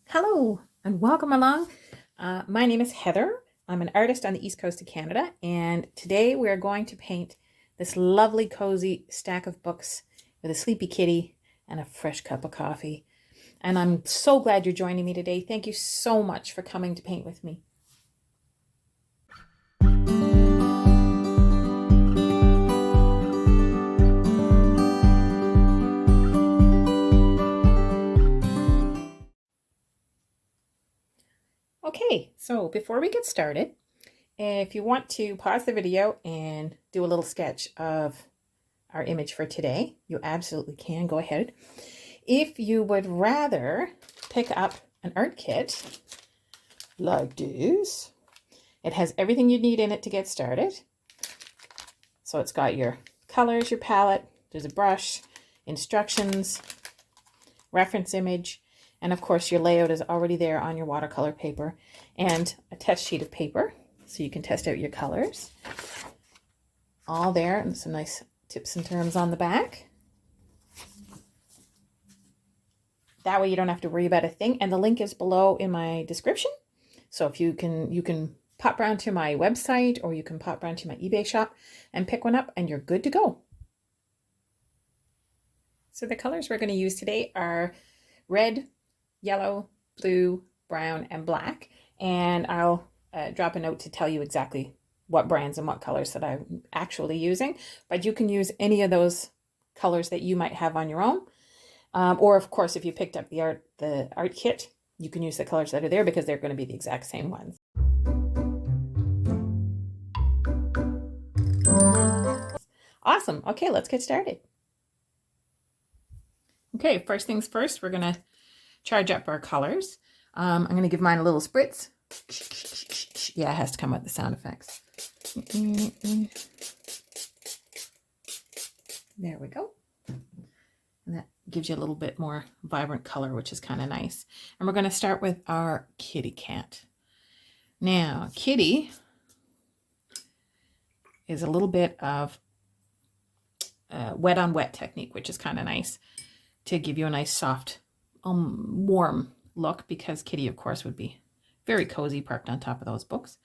Hello and welcome along. My name is Heather. I'm an artist on the east coast of Canada, and today we are going to paint this lovely cozy stack of books with a sleepy kitty and a fresh cup of coffee. And I'm so glad you're joining me today. Thank you so much for coming to paint with me. Okay, so before we get started, if you want to pause the video and do a little sketch of our image for today, you absolutely can. Go ahead. If you would rather pick up an art kit like this, it has everything you need in it to get started. So it's got your colors, your palette, there's a brush, instructions, reference image, and of course your layout is already there on your watercolor paper, and a test sheet of paper so you can test out your colors. All there, and some nice tips and terms on the back. That way you don't have to worry about a thing, and the link is below in my description. So if you can pop around to my website, or you can pop around to my eBay shop and pick one up, and you're good to go. So the colors we're going to use today are red, yellow, blue, brown, and black. And I'll drop a note to tell you exactly what brands and what colors that I'm actually using. But you can use any of those colors that you might have on your own. Or of course, if you picked up the art kit, you can use the colors that are there because they're going to be the exact same ones. Awesome. Okay, let's get started. Okay, first things first, we're going to charge up our colors. I'm going to give mine a little spritz. Yeah, it has to come with the sound effects. There we go. And that gives you a little bit more vibrant color, which is kind of nice. And we're going to start with our kitty cat. Now, kitty is a little bit of wet on wet technique, which is kind of nice to give you a nice soft, warm look, because kitty, of course, would be very cozy parked on top of those books.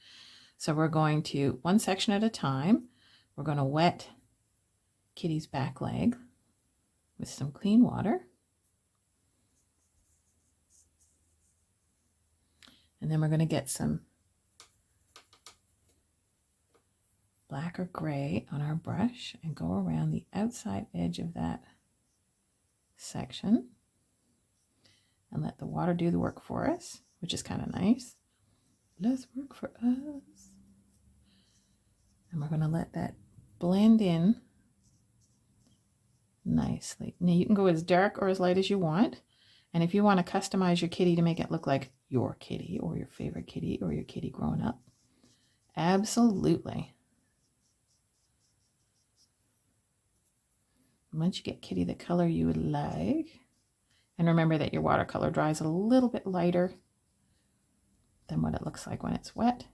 So we're going to, one section at a time, we're going to wet kitty's back leg with some clean water. And then we're going to get some black or gray on our brush and go around the outside edge of that section and let the water do the work for us, which is kind of nice. Less work for us. And we're going to let that blend in nicely. Now you can go as dark or as light as you want. And if you want to customize your kitty to make it look like your kitty or your favorite kitty or your kitty growing up, absolutely. Once you get kitty the color you would like, and remember that your watercolor dries a little bit lighter than what it looks like when it's wet.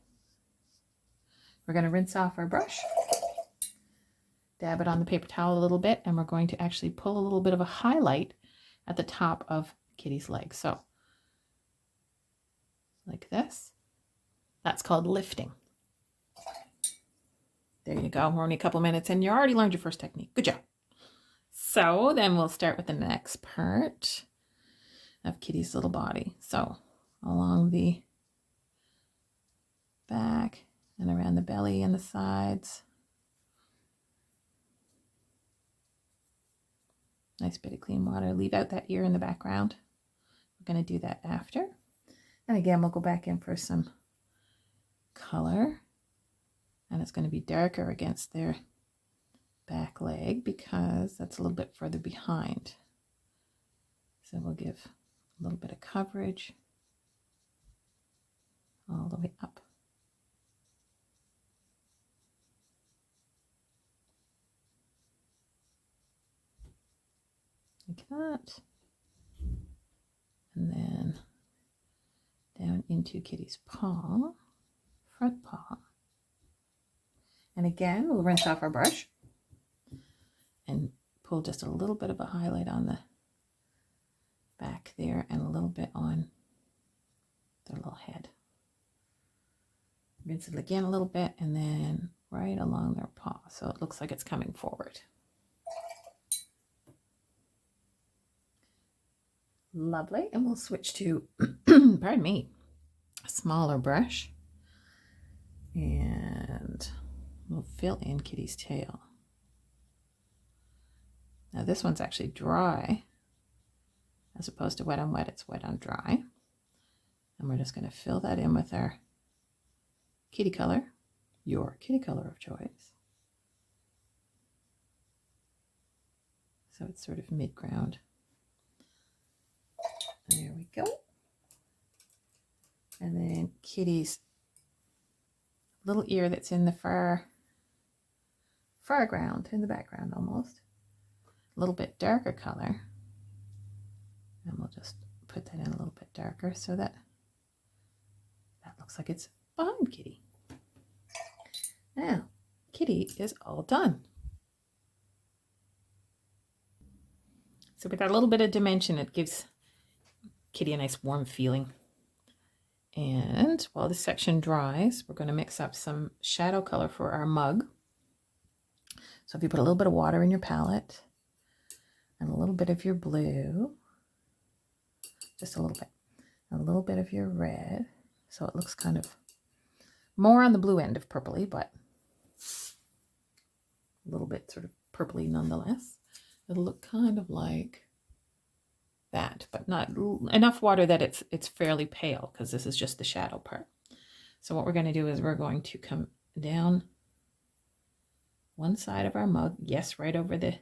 We're going to rinse off our brush, dab it on the paper towel a little bit, and we're going to actually pull a little bit of a highlight at the top of kitty's leg. So, like this. That's called lifting. There you go. We're only a couple minutes and you already learned your first technique. Good job. So then we'll start with the next part of kitty's little body. So along the back and around the belly and the sides. Nice bit of clean water. Leave out that ear in the background. We're going to do that after. And again, we'll go back in for some color. And it's going to be darker against their back leg because that's a little bit further behind. So we'll give a little bit of coverage all the way up. Like that. And then down into kitty's paw, front paw. And again, we'll rinse off our brush and pull just a little bit of a highlight on the back there and a little bit on their little head. Rinse it again a little bit and then right along their paw. So it looks like it's coming forward. Lovely. And we'll switch to, pardon me, a smaller brush. And we'll fill in Kitty's tail. Now this one's actually dry. As opposed to wet on wet, it's wet on dry. And we're just going to fill that in with our kitty color, your kitty color of choice. So it's sort of mid-ground. There we go. And then Kitty's little ear that's in the far ground, in the background almost. A little bit darker color. And we'll just put that in a little bit darker so that looks like it's behind Kitty. Now, Kitty is all done. So with that little bit of dimension, it gives Kitty a nice warm feeling. And while this section dries, we're going to mix up some shadow color for our mug. So if you put a little bit of water in your palette and a little bit of your blue, just a little bit of your red, so it looks kind of more on the blue end of purpley, but a little bit sort of purpley nonetheless. It'll look kind of like that, but not enough water that it's fairly pale, because this is just the shadow part. So what we're going to do is we're going to come down one side of our mug, yes, right over the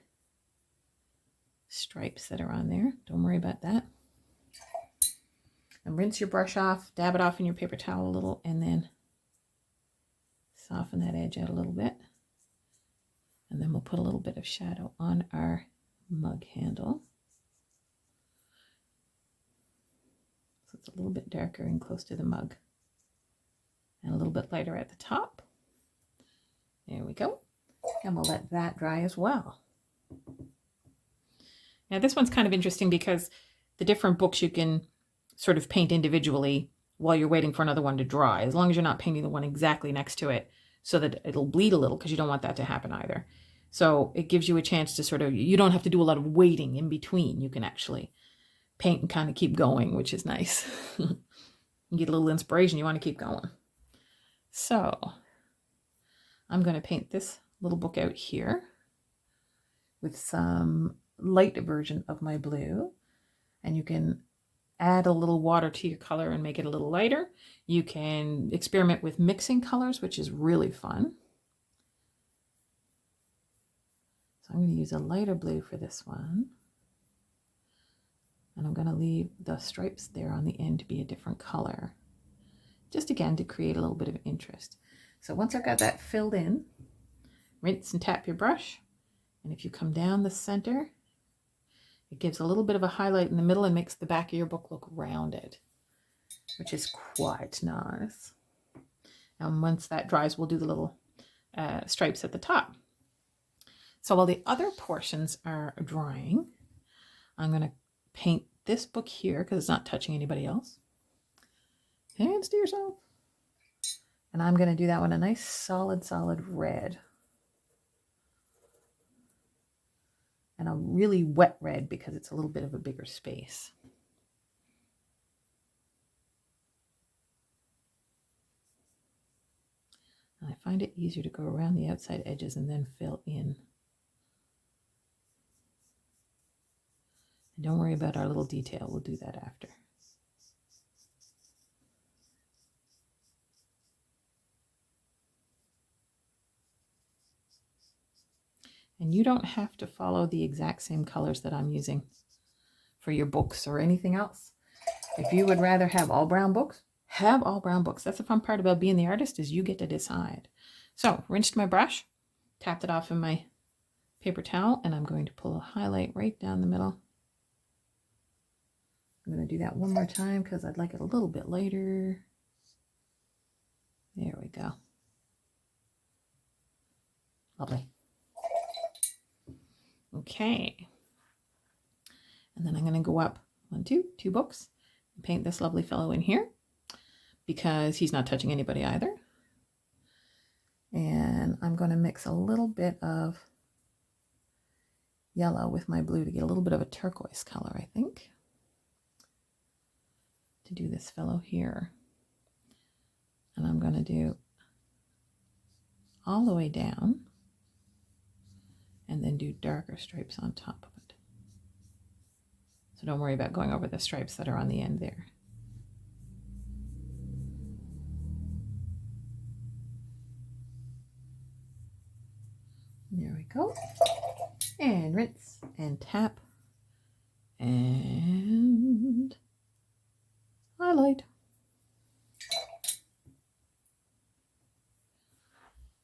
stripes that are on there. Don't worry about that. And rinse your brush off, dab it off in your paper towel a little, and then soften that edge out a little bit. And then we'll put a little bit of shadow on our mug handle. So it's a little bit darker and close to the mug. And a little bit lighter at the top. There we go. And we'll let that dry as well. Now this one's kind of interesting because the different books you can sort of paint individually while you're waiting for another one to dry, as long as you're not painting the one exactly next to it so that it'll bleed a little, because you don't want that to happen either. So it gives you a chance to sort of, you don't have to do a lot of waiting in between. You can actually paint and kind of keep going, which is nice. You get a little inspiration, you want to keep going. So I'm going to paint this little book out here with some light version of my blue, and you can add a little water to your color and make it a little lighter. You can experiment with mixing colors, which is really fun. So I'm going to use a lighter blue for this one. And I'm going to leave the stripes there on the end to be a different color. Just again to create a little bit of interest. So once I've got that filled in, rinse and tap your brush. And if you come down the center, it gives a little bit of a highlight in the middle and makes the back of your book look rounded, which is quite nice. And once that dries, we'll do the little stripes at the top. So while the other portions are drying, I'm going to paint this book here because it's not touching anybody else. Hands to yourself. And I'm going to do that one a nice solid red. And a really wet red because it's a little bit of a bigger space. And I find it easier to go around the outside edges and then fill in. And don't worry about our little detail, we'll do that after. And you don't have to follow the exact same colors that I'm using for your books or anything else. If you would rather have all brown books, have all brown books. That's the fun part about being the artist, is you get to decide. So, rinsed my brush, tapped it off in my paper towel, and I'm going to pull a highlight right down the middle. I'm going to do that one more time because I'd like it a little bit lighter. There we go. Lovely. Okay. And then I'm going to go up 2 books and paint this lovely fellow in here. because he's not touching anybody either. And I'm going to mix a little bit of yellow with my blue to get a little bit of a turquoise color, I think, to do this fellow here. And I'm going to do all the way down and then do darker stripes on top of it. So don't worry about going over the stripes that are on the end there. There we go. And rinse and tap and highlight.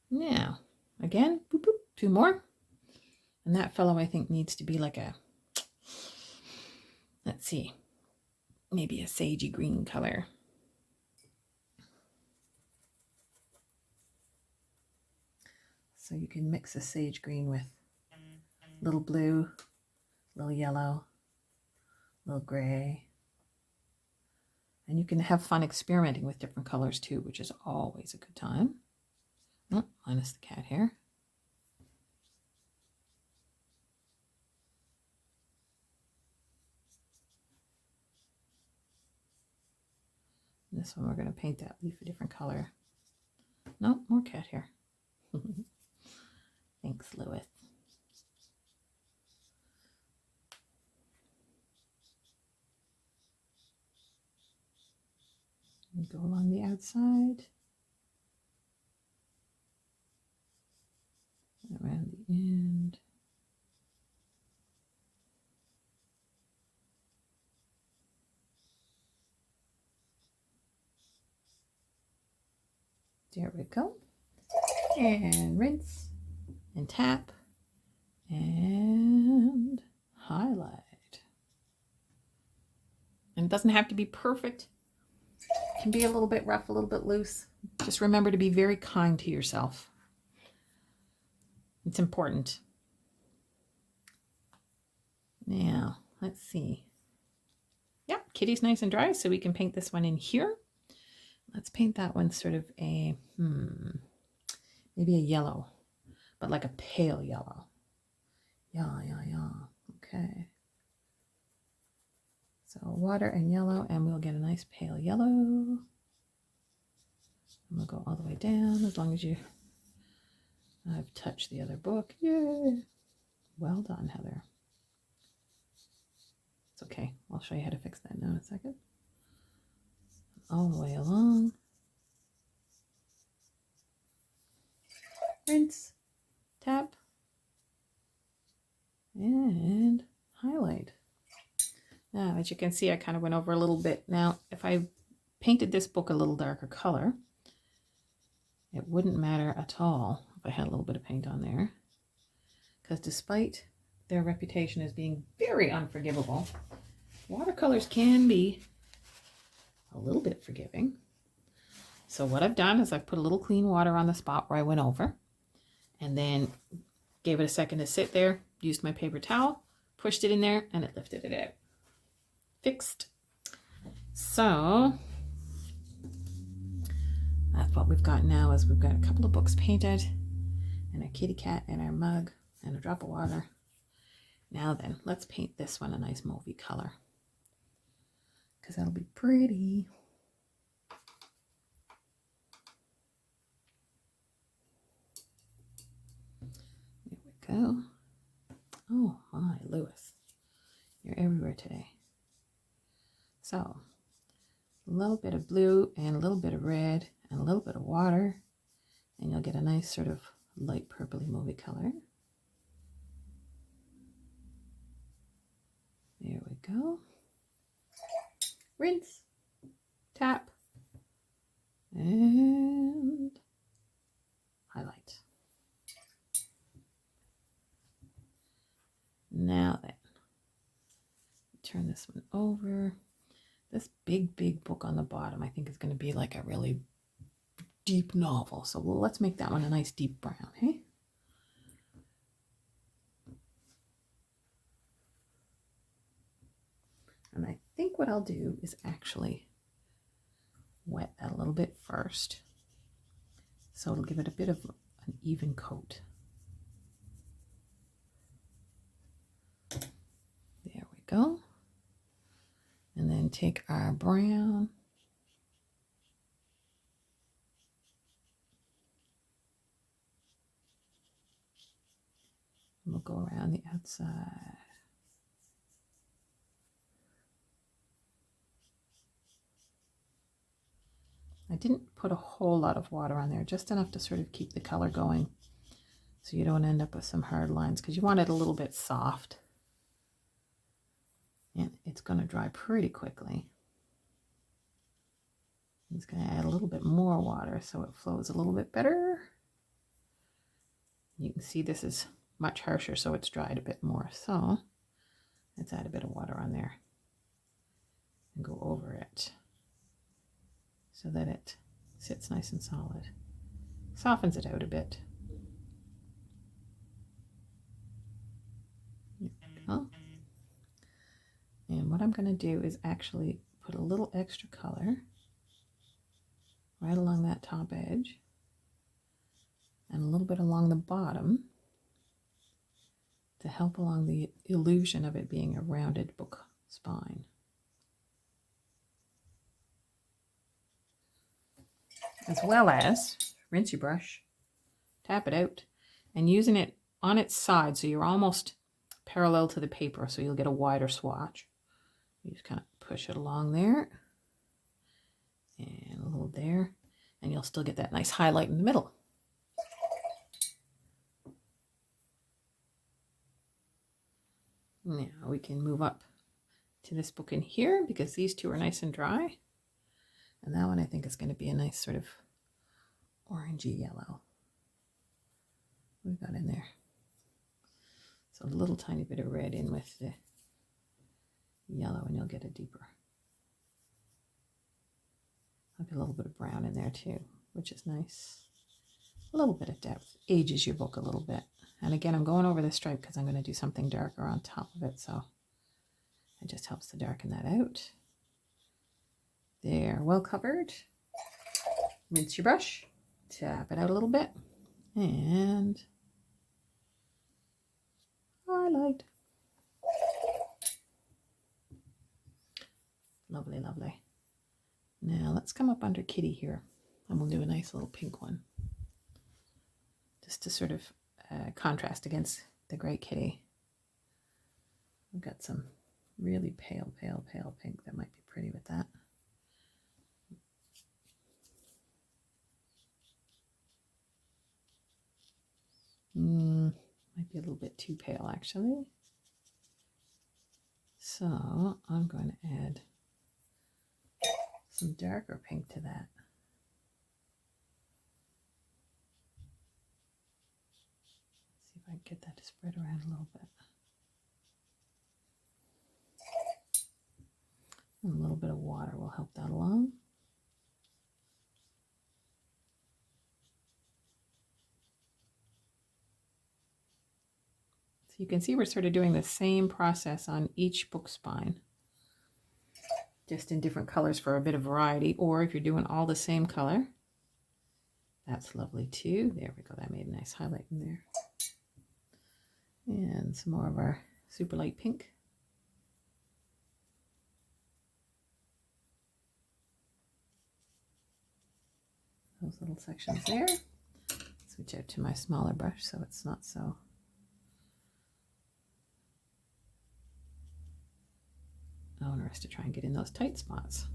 Now, again, boop, boop, 2 more. And that fellow, I think, needs to be like a, let's see, maybe a sagey green color. So you can mix a sage green with little blue, little yellow, little gray. And you can have fun experimenting with different colors too, which is always a good time. Oh, minus the cat hair. This one we're going to paint that leaf a different color. No, more cat hair. Thanks, Lewis. And go along the outside. Around the end. There we go. And rinse and tap and highlight. And it doesn't have to be perfect. It can be a little bit rough, a little bit loose. Just remember to be very kind to yourself. It's important. Now, let's see. Yeah, kitty's nice and dry, so we can paint this one in here. Let's paint that one sort of a, maybe a yellow, but like a pale yellow. Yeah. Okay. So water and yellow, and we'll get a nice pale yellow. And we'll go all the way down as long as you, I've touched the other book. Yay. Well done, Heather. It's okay. I'll show you how to fix that now in a second. All the way along. Rinse, tap, and highlight. Now, as you can see, I kind of went over a little bit. Now, if I painted this book a little darker color, it wouldn't matter at all if I had a little bit of paint on there. Because despite their reputation as being very unforgivable, watercolors can be a little bit forgiving. So what I've done is I've put a little clean water on the spot where I went over, and then gave it a second to sit there, used my paper towel, pushed it in there, and it lifted it out. Fixed. So that's what we've got now, is we've got a couple of books painted, and a kitty cat, and our mug, and a drop of water. Now then, let's paint this one a nice mauvey color, because that'll be pretty. There we go. Oh my, Lewis, you're everywhere today. So a little bit of blue and a little bit of red and a little bit of water, and you'll get a nice sort of light purpley mauvey color. There we go. Rinse, tap, and highlight. Now then, turn this one over. This big book on the bottom, I think, is going to be like a really deep novel. So let's make that one a nice deep brown, hey? And I think what I'll do is actually wet that a little bit first, so it'll give it a bit of an even coat. There we go. And then take our brown. And we'll go around the outside. I didn't put a whole lot of water on there, just enough to sort of keep the color going, so you don't end up with some hard lines, because you want it a little bit soft. And it's going to dry pretty quickly. I'm just going to add a little bit more water so it flows a little bit better. You can see this is much harsher, so it's dried a bit more. So let's add a bit of water on there and go over it so that it sits nice and solid. Softens it out a bit. There we go. And what I'm going to do is actually put a little extra color right along that top edge and a little bit along the bottom to help along the illusion of it being a rounded book spine. As well as rinse your brush, tap it out, and using it on its side so you're almost parallel to the paper, so you'll get a wider swatch. You just kind of push it along there and a little there, and you'll still get that nice highlight in the middle. Now we can move up to this book in here because these two are nice and dry. And that one I think is going to be a nice sort of orangey yellow. We've got in there. So a little tiny bit of red in with the yellow and you'll get a deeper. I'll get a little bit of brown in there too, which is nice. A little bit of depth ages your book a little bit. And again, I'm going over the stripe because I'm going to do something darker on top of it, so it just helps to darken that out. There, well covered. Rinse your brush, tap it out a little bit, and highlight. Lovely, lovely. Now let's come up under Kitty here, and we'll do a nice little pink one, just to sort of contrast against the gray kitty. We've got some really pale, pale, pale pink that might be pretty with that. Might be a little bit too pale actually. So I'm going to add some darker pink to that. Let's see if I can get that to spread around a little bit. And a little bit of water will help that along. So you can see we're sort of doing the same process on each book spine, just in different colors for a bit of variety, or if you're doing all the same color, that's lovely too. There we go, that made a nice highlight in there. And some more of our super light pink. Those little sections there. Switch out to my smaller brush so it's not so onerous to try and get in those tight spots.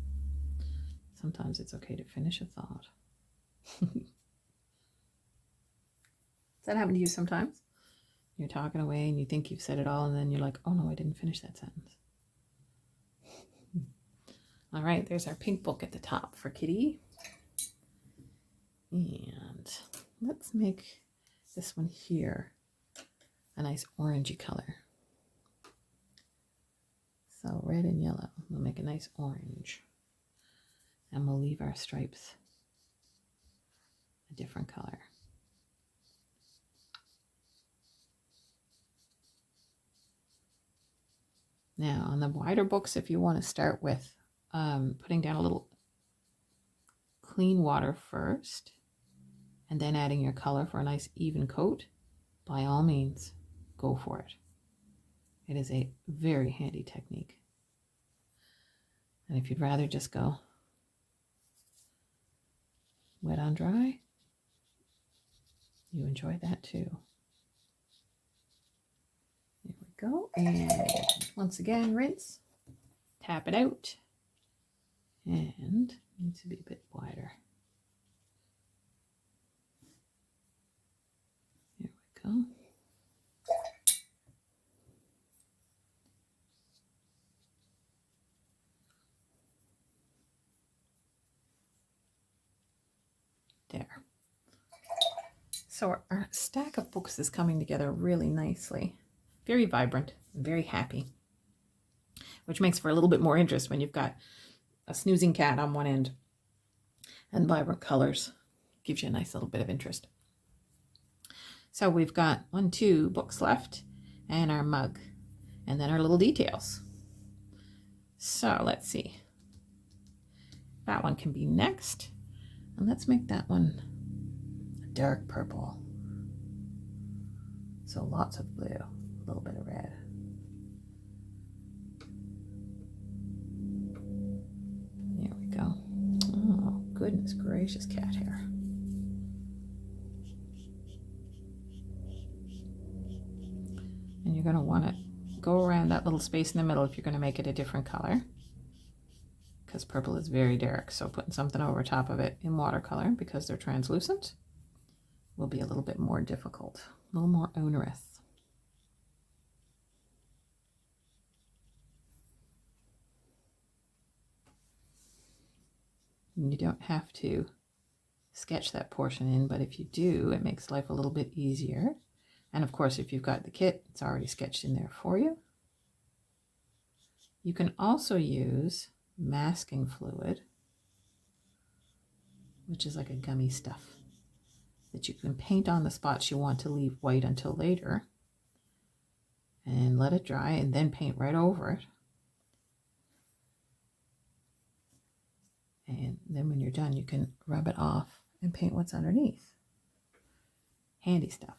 Sometimes it's okay to finish a thought. Does that happen to you sometimes? You're talking away and you think you've said it all and then you're like, oh no, I didn't finish that sentence. All right, there's our pink book at the top for Kitty. And let's make this one here a nice orangey color. So red and yellow, we'll make a nice orange. And we'll leave our stripes a different color. Now on the wider books, if you want to start with putting down a little clean water first and then adding your color for a nice even coat, by all means, go for it. It is a very handy technique. And if you'd rather just go wet on dry, you enjoy that too. There we go. And once again, rinse, tap it out, and it needs to be a bit wider. There we go. There. So our stack of books is coming together really nicely. Very vibrant, very happy, which makes for a little bit more interest when you've got a snoozing cat on one end and vibrant colors. Gives you a nice little bit of interest. So we've got 2 books left and our mug and then our little details. So let's see. That one can be next. And let's make that one a dark purple. So lots of blue, a little bit of red. There we go. Oh, goodness gracious, cat hair. And you're going to want to go around that little space in the middle if you're going to make it a different color, because purple is very dark. So putting something over top of it in watercolor, because they're translucent, will be a little bit more difficult, a little more onerous. And you don't have to sketch that portion in, but if you do, it makes life a little bit easier. And of course, if you've got the kit, it's already sketched in there for you. You can also use masking fluid, which is like a gummy stuff that you can paint on the spots you want to leave white until later, and let it dry and then paint right over it. And then when you're done, you can rub it off and paint what's underneath. Handy stuff.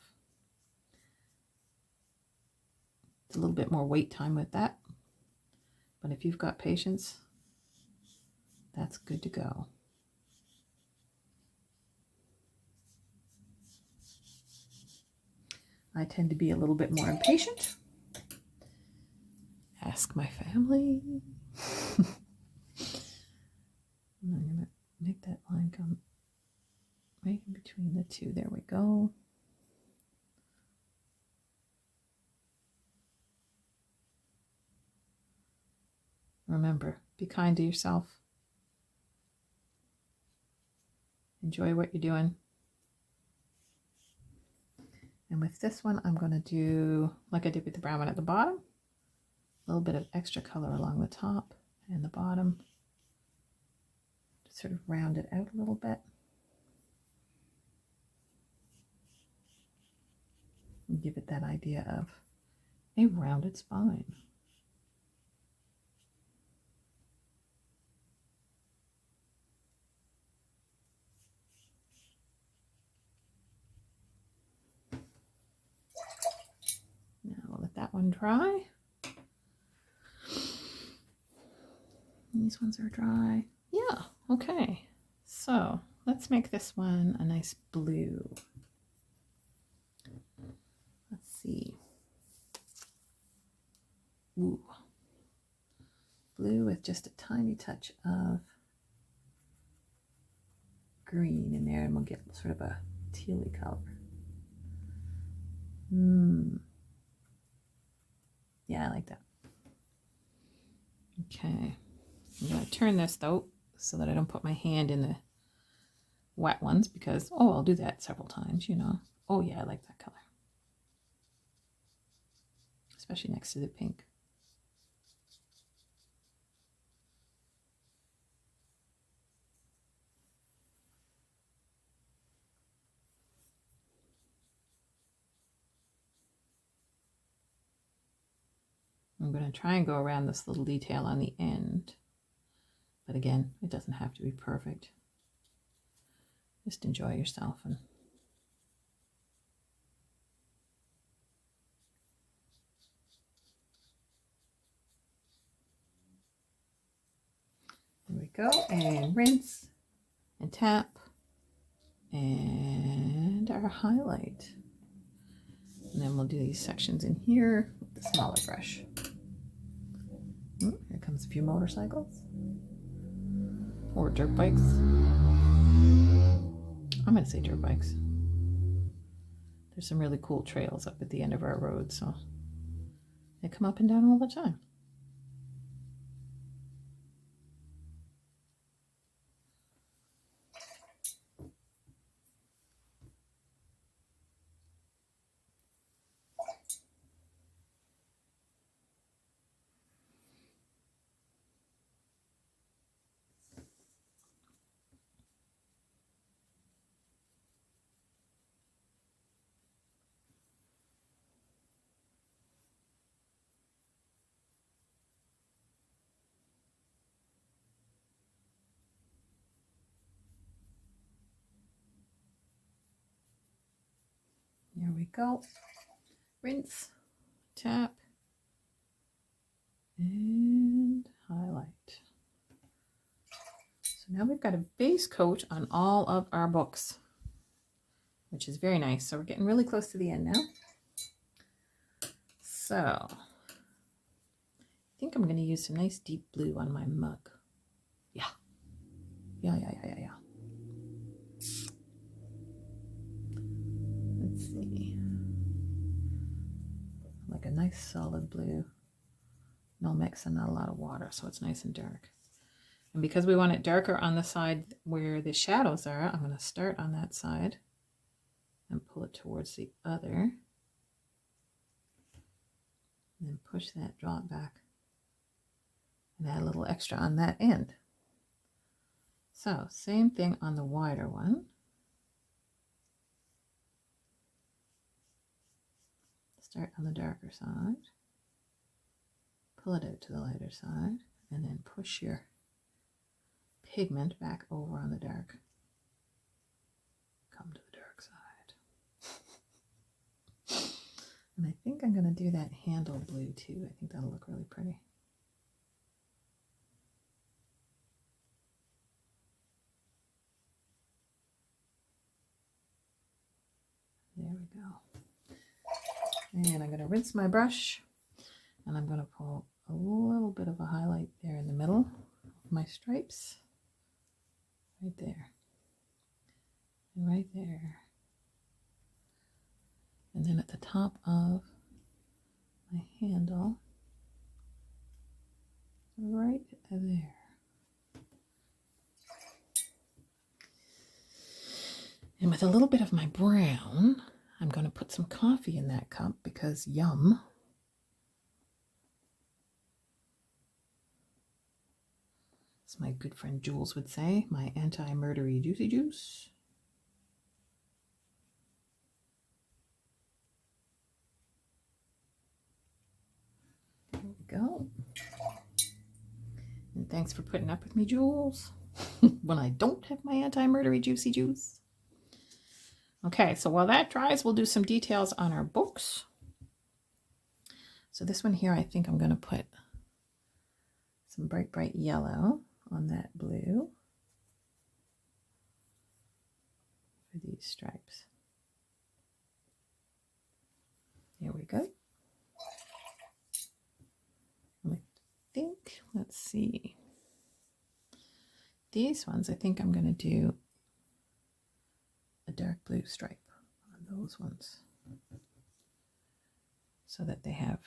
It's a little bit more wait time with that, but if you've got patience, that's good to go. I tend to be a little bit more impatient. Ask my family. I'm going to make that line come right in between the two. There we go. Remember, be kind to yourself. Enjoy what you're doing. And with this one, I'm going to do, like I did with the brown one at the bottom, a little bit of extra color along the top and the bottom to sort of round it out a little bit. And give it that idea of a rounded spine. Now we'll let that one dry. These ones are dry. Yeah, okay. So let's make this one a nice blue. Let's see. Ooh. Blue with just a tiny touch of green in there, and we'll get sort of a tealy color. Yeah, I like that. Okay. I'm going to turn this though so that I don't put my hand in the wet ones, because, oh, I'll do that several times, you know. Oh yeah, I like that color. Especially next to the pink. I'm going to try and go around this little detail on the end. But again, it doesn't have to be perfect. just enjoy yourself. And there we go, and rinse and tap and our highlight. And then we'll do these sections in here with the smaller brush. Here comes a few motorcycles or dirt bikes. I'm going to say dirt bikes. There's some really cool trails up at the end of our road, so they come up and down all the time. There we go. Rinse, tap, and highlight. So now we've got a base coat on all of our books, which is very nice. So we're getting really close to the end now. So I think I'm going to use some nice deep blue on my mug. Yeah. Let's see. Like a nice solid blue. No mix and not a lot of water, so it's nice and dark. And because we want it darker on the side where the shadows are, I'm going to start on that side and pull it towards the other. And then push that, draw it back, and add a little extra on that end. So same thing on the wider one. Start on the darker side, pull it out to the lighter side, and then push your pigment back over on the dark. Come to the dark side. And I think I'm going to do that handle blue too. I think that'll look really pretty. There we go. And I'm going to rinse my brush, and I'm going to pull a little bit of a highlight there in the middle of my stripes. Right there. And right there. And then at the top of my handle, right there. And with a little bit of my brown, I'm going to put some coffee in that cup because yum. As my good friend Jules would say, my anti-murdery juicy juice. There we go. And thanks for putting up with me, Jules, when I don't have my anti-murdery juicy juice. Okay, so while that dries, we'll do some details on our books. So this one here, I think I'm going to put some bright, bright yellow on that blue for these stripes. There we go. I think, let's see. These ones, I think I'm going to do a dark blue stripe on those ones so that they have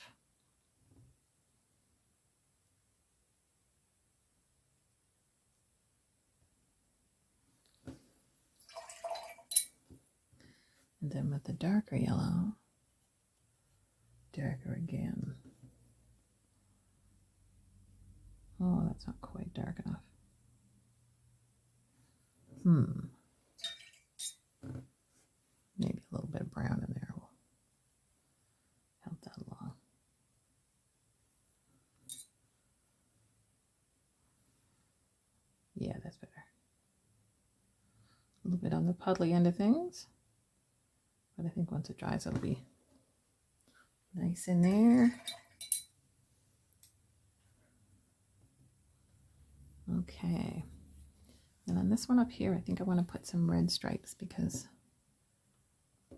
and then with the darker yellow, darker again. Oh, that's not quite dark enough. Maybe a little bit of brown in there will help that along. Yeah, that's better. A little bit on the puddly end of things. But I think once it dries, it'll be nice in there. Okay. And on this one up here, I think I want to put some red stripes because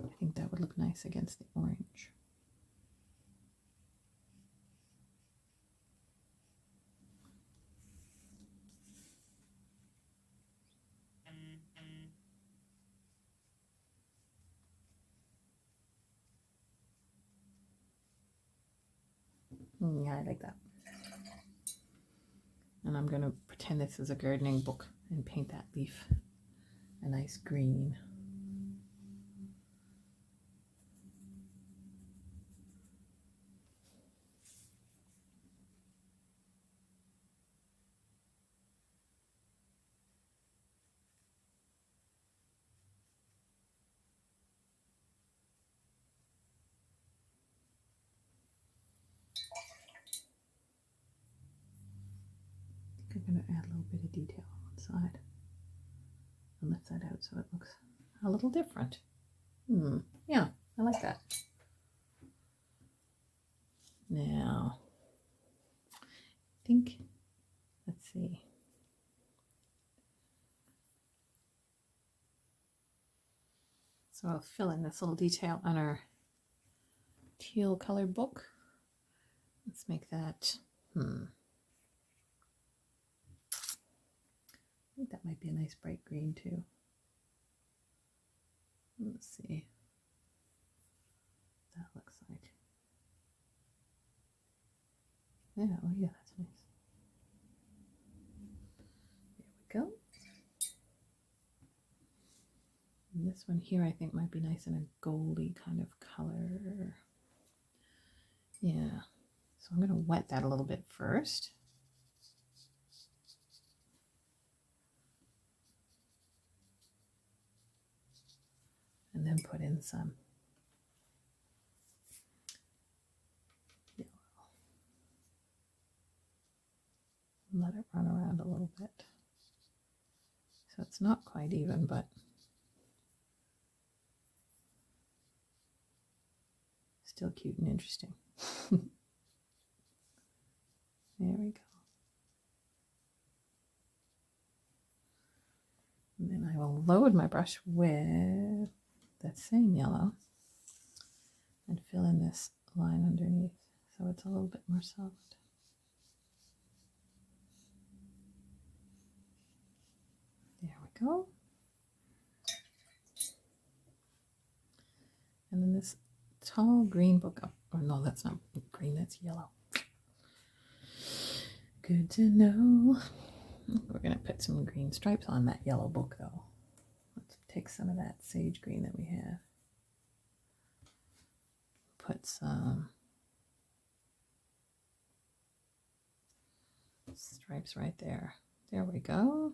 I think that would look nice against the orange. Yeah, I like that. And I'm going to pretend this is a gardening book and paint that leaf a nice green. I'm going to add a little bit of detail on one side and left that out so it looks a little different. Yeah, I like that. Now, I think, let's see. So I'll fill in this little detail on our teal colored book. Let's make that, I think that might be a nice bright green too. Let's see what that looks like. Yeah, oh yeah, that's nice. There we go. And this one here I think might be nice in a goldy kind of color. Yeah, so I'm going to wet that a little bit first. And then put in some yellow. Let it run around a little bit. So it's not quite even, but still cute and interesting. There we go. And then I will load my brush with that same yellow and fill in this line underneath so it's a little bit more solid. There we go. And then this tall green book up, or no, that's not green, that's yellow. Good to know. We're going to put some green stripes on that yellow book though. Let's take some of that sage green that we have. Put some stripes right there. There we go.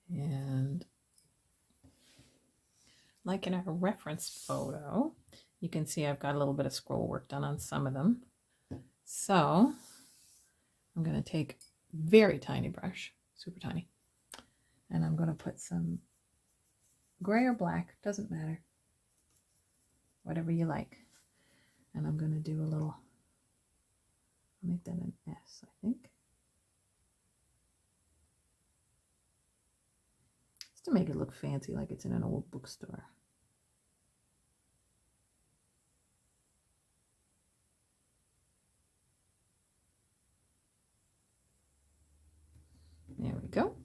And like in our reference photo, you can see I've got a little bit of scroll work done on some of them. So I'm going to take a very tiny brush, super tiny, and I'm going to put some gray or black, doesn't matter, whatever you like. And I'm going to do a little, I'll make that an S, I think. Just to make it look fancy, like it's in an old bookstore. There we go.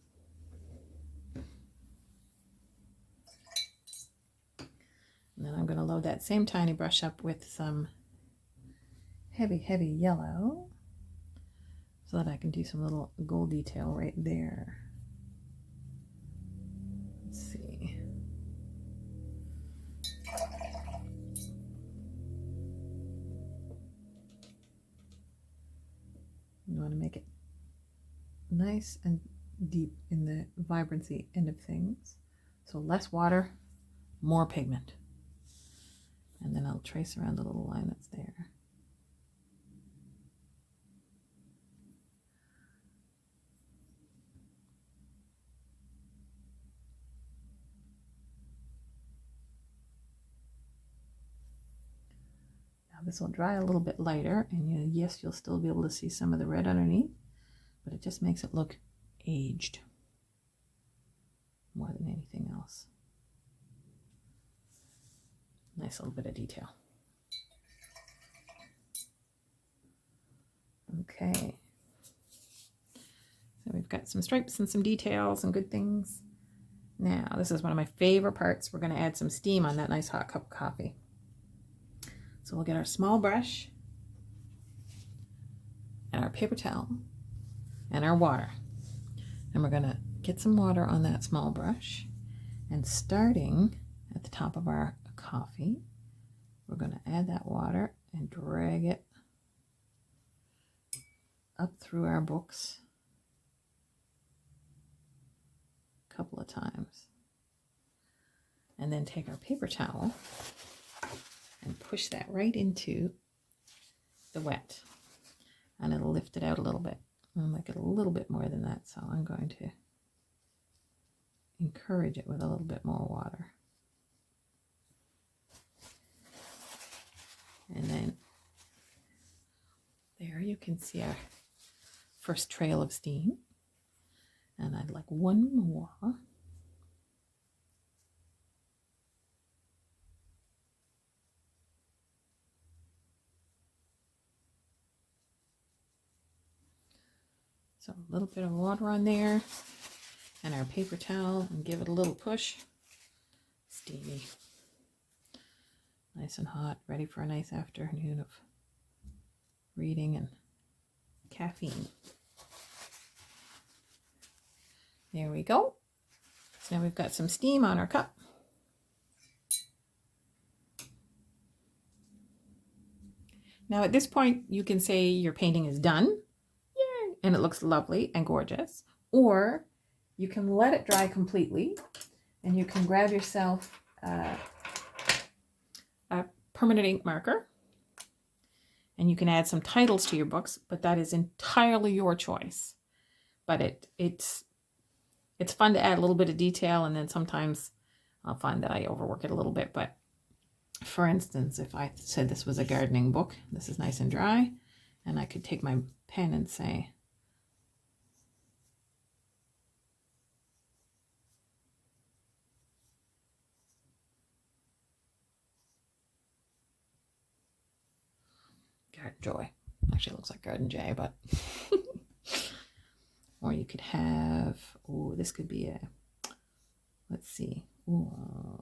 And then I'm going to load that same tiny brush up with some heavy, heavy yellow so that I can do some little gold detail right there. Let's see. You want to make it nice and deep in the vibrancy end of things. So less water, more pigment. And then I'll trace around the little line that's there. this will dry a little bit lighter, and yes, you'll still be able to see some of the red underneath, but it just makes it look aged more than anything else. Nice little bit of detail. Okay. So we've got some stripes and some details and good things. Now, this is one of my favorite parts. We're going to add some steam on that nice hot cup of coffee. So we'll get our small brush and our paper towel and our water. And we're going to get some water on that small brush. And starting at the top of our coffee, we're going to add that water and drag it up through our books a couple of times. And then take our paper towel and push that right into the wet. And it'll lift it out a little bit. I'll make it a little bit more than that, so I'm going to encourage it with a little bit more water. And then there you can see our first trail of steam. And I'd like one more. So a little bit of water on there and our paper towel, and give it a little push. Steamy. Nice and hot, ready for a nice afternoon of reading and caffeine. There we go. So now we've got some steam on our cup. Now at this point, you can say your painting is done. Yay! And it looks lovely and gorgeous. Or you can let it dry completely, and you can grab yourself a permanent ink marker, and you can add some titles to your books, but that is entirely your choice. But it's fun to add a little bit of detail, and then sometimes I'll find that I overwork it a little bit. But for instance, if I said this was a gardening book, this is nice and dry, and I could take my pen and say, Garden Joy. Actually, it looks like Garden J, but or you could have, oh, this could be a, let's see, ooh,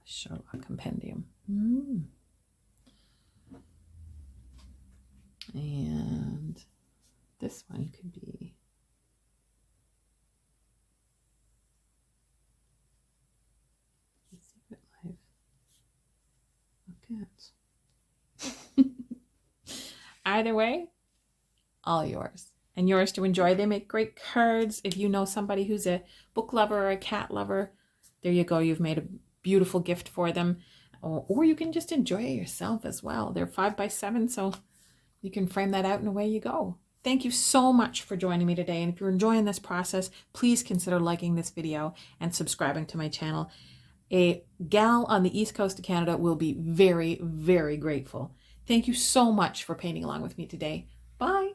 Sherlock Compendium. And this one could be The Secret Life of Cats. Either way, all yours. And yours to enjoy. They make great cards. If you know somebody who's a book lover or a cat lover, there you go. You've made a beautiful gift for them. Or you can just enjoy it yourself as well. They're 5x7, so you can frame that out and away you go. Thank you so much for joining me today. And if you're enjoying this process, please consider liking this video and subscribing to my channel. A gal on the East Coast of Canada will be very, very grateful. Thank you so much for painting along with me today. Bye.